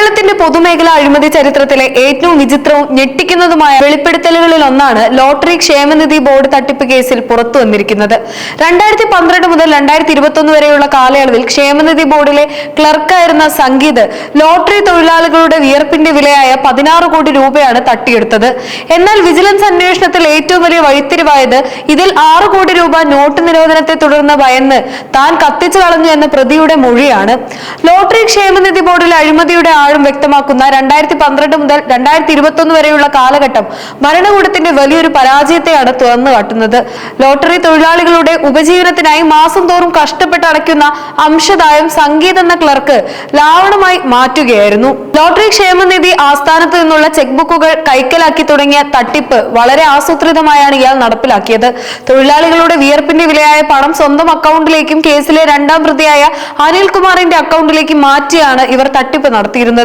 കേരളത്തിന്റെ പൊതുമേഖലാ അഴിമതി ചരിത്രത്തിലെ ഏറ്റവും വിചിത്രവും ഞെട്ടിക്കുന്നതുമായ വെളിപ്പെടുത്തലുകളിൽ ഒന്നാണ് ലോട്ടറി ക്ഷേമനിധി ബോർഡ് തട്ടിപ്പ് കേസിൽ പുറത്തു വന്നിരിക്കുന്നത്. 2012 മുതൽ 2021 വരെയുള്ള കാലയളവിൽ ക്ഷേമനിധി ബോർഡിലെ ക്ലർക്കായിരുന്ന സംഗീത് ലോട്ടറി തൊഴിലാളികളുടെ വിയർപ്പിന്റെ വിലയായ 16 കോടി രൂപയാണ് തട്ടിയെടുത്തത്. എന്നാൽ വിജിലൻസ് അന്വേഷണത്തിൽ ഏറ്റവും വലിയ വഴിത്തിരിവായത് ഇതിൽ 6 കോടി രൂപ നോട്ട് നിരോധനത്തെ തുടർന്ന് ഭയന്ന് താൻ കത്തിച്ചു കളഞ്ഞു എന്ന പ്രതിയുടെ മൊഴിയാണ്. ലോട്ടറി ക്ഷേമനിധി ബോർഡിലെ അഴിമതിയുടെ ആഴം വ്യക്തമാക്കുന്ന 2012 മുതൽ 2021 വരെയുള്ള കാലഘട്ടം ഭരണകൂടത്തിന്റെ വലിയൊരു പരാജയത്തെയാണ് തുറന്നു കാട്ടുന്നത്. ലോട്ടറി തൊഴിലാളികളുടെ ഉപജീവനത്തിനായി മാസം തോറും കഷ്ടപ്പെട്ട് അടയ്ക്കുന്ന അംശദായം സംഗീത് എന്ന ക്ലർക്ക് ലാവണമായി മാറ്റുകയായിരുന്നു. ലോട്ടറി ക്ഷേമനിധി ആസ്ഥാനത്ത് നിന്നുള്ള ചെക്ക് ബുക്കുകൾ കൈക്കലാക്കി തുടങ്ങിയ തട്ടിപ്പ് വളരെ ആസൂത്രിതമായാണ് ഇയാൾ നടപ്പിലാക്കിയത്. തൊഴിലാളികളുടെ വിയർപ്പിന്റെ വിലയായ പണം സ്വന്തം അക്കൗണ്ടിലേക്കും കേസിലെ രണ്ടാം പ്രതിയായ അനിൽകുമാറിന്റെ അക്കൗണ്ടിലേക്കും മാറ്റിയാണ് ഇവർ തട്ടിപ്പ് നടത്തിയിരുന്നത്.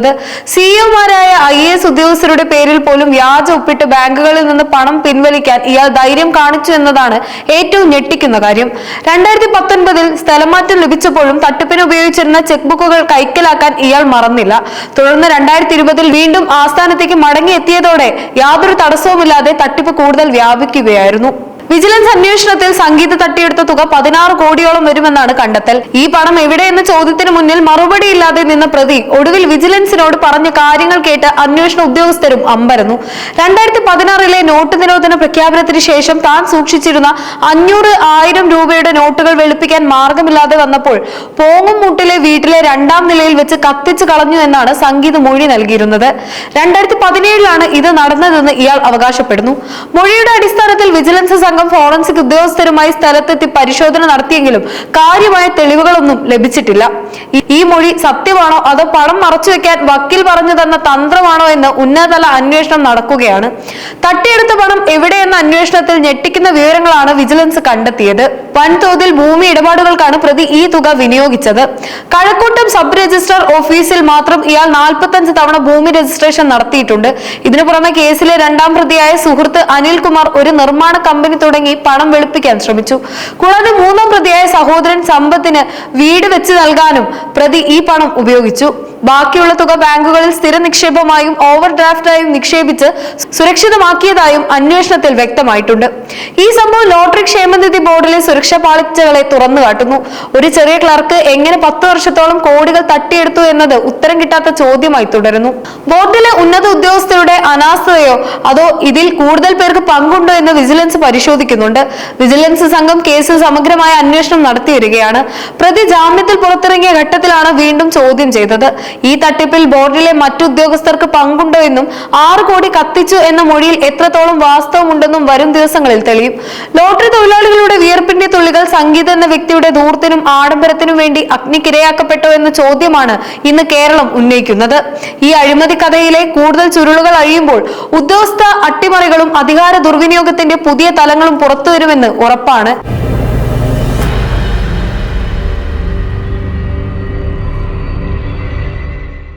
സിഇഒമാരായ IAS ഉദ്യോഗസ്ഥരുടെ പേരിൽ പോലും വ്യാജ ഒപ്പിട്ട് ബാങ്കുകളിൽ നിന്ന് പണം പിൻവലിക്കാൻ ഇയാൾ ധൈര്യം കാണിച്ചു എന്നതാണ് ഏറ്റവും ഞെട്ടിക്കുന്ന കാര്യം. 2019 സ്ഥലമാറ്റം ലഭിച്ചപ്പോഴും തട്ടിപ്പിന് ഉപയോഗിച്ചിരുന്ന ചെക്ക് ബുക്കുകൾ കൈക്കലാക്കാൻ ഇയാൾ മറന്നില്ല. തുടർന്ന് 2020 വീണ്ടും ആസ്ഥാനത്തേക്ക് മടങ്ങിയെത്തിയതോടെ യാതൊരു തടസ്സവുമില്ലാതെ തട്ടിപ്പ് കൂടുതൽ വ്യാപിക്കുകയായിരുന്നു. വിജിലൻസ് അന്വേഷണത്തിൽ സംഗീത് തട്ടിയെടുത്ത തുക 16 കോടിയോളം വരുമെന്നാണ് കണ്ടെത്തൽ. ഈ പണം എവിടെയെന്ന ചോദ്യത്തിന് മുന്നിൽ മറുപടിയില്ലാതെ നിന്ന പ്രതി ഒടുവിൽ വിജിലൻസിനോട് പറഞ്ഞ കാര്യങ്ങൾ കേട്ട് അന്വേഷണ ഉദ്യോഗസ്ഥരും അമ്പരന്നു. 2016 നോട്ട് നിരോധന പ്രഖ്യാപനത്തിന് ശേഷം താൻ സൂക്ഷിച്ചിരുന്ന 500, 1000 രൂപയുടെ നോട്ടുകൾ വെളുപ്പിക്കാൻ മാർഗമില്ലാതെ വന്നപ്പോൾ പോങ്ങുംമൂട്ടിലെ വീട്ടിലെ 2ാം നിലയിൽ വെച്ച് കത്തിച്ചു കളഞ്ഞു എന്നാണ് സംഗീത് മൊഴി നൽകിയിരുന്നത്. 2017 ഇത് നടന്നതെന്ന് ഇയാൾ അവകാശപ്പെടുന്നു. മൊഴിയുടെ അടിസ്ഥാനത്തിൽ വിജിലൻസ് ഫോറൻസിക് ഉദ്യോഗസ്ഥരുമായി സ്ഥലത്തെത്തി പരിശോധന നടത്തിയെങ്കിലും കാര്യമായ തെളിവുകളൊന്നും ലഭിച്ചിട്ടില്ല. ഈ മൊഴി സത്യമാണോ അതോ പണം മറച്ചുവെക്കാൻ വക്കീൽ പറഞ്ഞു തന്ന തന്ത്രമാണോ എന്ന് ഉന്നതതല അന്വേഷണം നടക്കുകയാണ്. തട്ടിയെടുത്ത പണം എവിടെയെന്ന അന്വേഷണത്തിൽ ഞെട്ടിക്കുന്ന വിവരങ്ങളാണ് വിജിലൻസ് കണ്ടെത്തിയത്. വൻതോതിൽ ഭൂമി ഇടപാടുകൾക്കാണ് പ്രതി ഈ തുക വിനിയോഗിച്ചത്. കഴക്കൂട്ടം സബ് രജിസ്ട്രാർ ഓഫീസിൽ മാത്രം ഇയാൾ 45 തവണ ഭൂമി രജിസ്ട്രേഷൻ നടത്തിയിട്ടുണ്ട്. ഇതിനു പുറമെ കേസിലെ രണ്ടാം പ്രതിയായ സുഹൃത്ത് അനിൽകുമാർ ഒരു നിർമ്മാണ കമ്പനി തുടങ്ങി പണം വെളുപ്പിക്കാൻ ശ്രമിച്ചു. കൂടാതെ 3ാം പ്രതിയായ സഹോദരൻ സമ്പത്തിന് വീട് വെച്ച് നൽകാനും പ്രതി ഈ പണം ഉപയോഗിച്ചു. ബാക്കിയുള്ള തുക ബാങ്കുകളിൽ സ്ഥിര നിക്ഷേപമായും ഓവർ ഡ്രാഫ്റ്റായും നിക്ഷേപിച്ച് സുരക്ഷിതമാക്കിയതായും അന്വേഷണത്തിൽ വ്യക്തമായിട്ടുണ്ട്. ഈ സംഭവം ലോട്ടറി ക്ഷേമനിധി ബോർഡിലെ സുരക്ഷാ പാളിച്ചകളെ തുറന്നു കാട്ടുന്നു. ഒരു ചെറിയ ക്ലർക്ക് എങ്ങനെ 10 വർഷത്തോളം കോടികൾ തട്ടിയെടുത്തു എന്നത് ഉത്തരം കിട്ടാത്ത ചോദ്യമായി തുടരുന്നു. ബോർഡിലെ ഉന്നത ഉദ്യോഗസ്ഥരുടെ അനാസ്ഥതയോ അതോ ഇതിൽ കൂടുതൽ പേർക്ക് പങ്കുണ്ടോ എന്ന് വിജിലൻസ് പരിശോധിക്കുന്നുണ്ട്. വിജിലൻസ് സംഘം കേസിൽ സമഗ്രമായ അന്വേഷണം നടത്തി വരികയാണ്. പ്രതി ജാമ്യത്തിൽ പുറത്തിറങ്ങിയ ഘട്ടത്തിലാണ് വീണ്ടും ചോദ്യം ചെയ്തത്. ഈ തട്ടിപ്പിൽ ബോർഡിലെ മറ്റു ഉദ്യോഗസ്ഥർക്ക് പങ്കുണ്ടോ എന്നും 6 കോടി കത്തിച്ചു എന്ന മൊഴിയിൽ എത്രത്തോളം വാസ്തവമുണ്ടെന്നും വരും ദിവസങ്ങളിൽ തെളിയും. ലോട്ടറി തൊഴിലാളികളുടെ വിയർപ്പിന്റെ തുള്ളികൾ സംഗീത് എന്ന വ്യക്തിയുടെ ധൂർത്തിനും ആഡംബരത്തിനും വേണ്ടി അഗ്നിക്കിരയാക്കപ്പെട്ടോ എന്ന ചോദ്യമാണ് ഇന്ന് കേരളം ഉന്നയിക്കുന്നത്. ഈ അഴിമതി കഥയിലെ കൂടുതൽ ചുരുളുകൾ അഴിയുമ്പോൾ ഉദ്യോഗസ്ഥ അട്ടിമറികളും അധികാര ദുർവിനിയോഗത്തിന്റെ പുതിയ തലങ്ങളും പുറത്തുവരുമെന്ന് ഉറപ്പാണ്.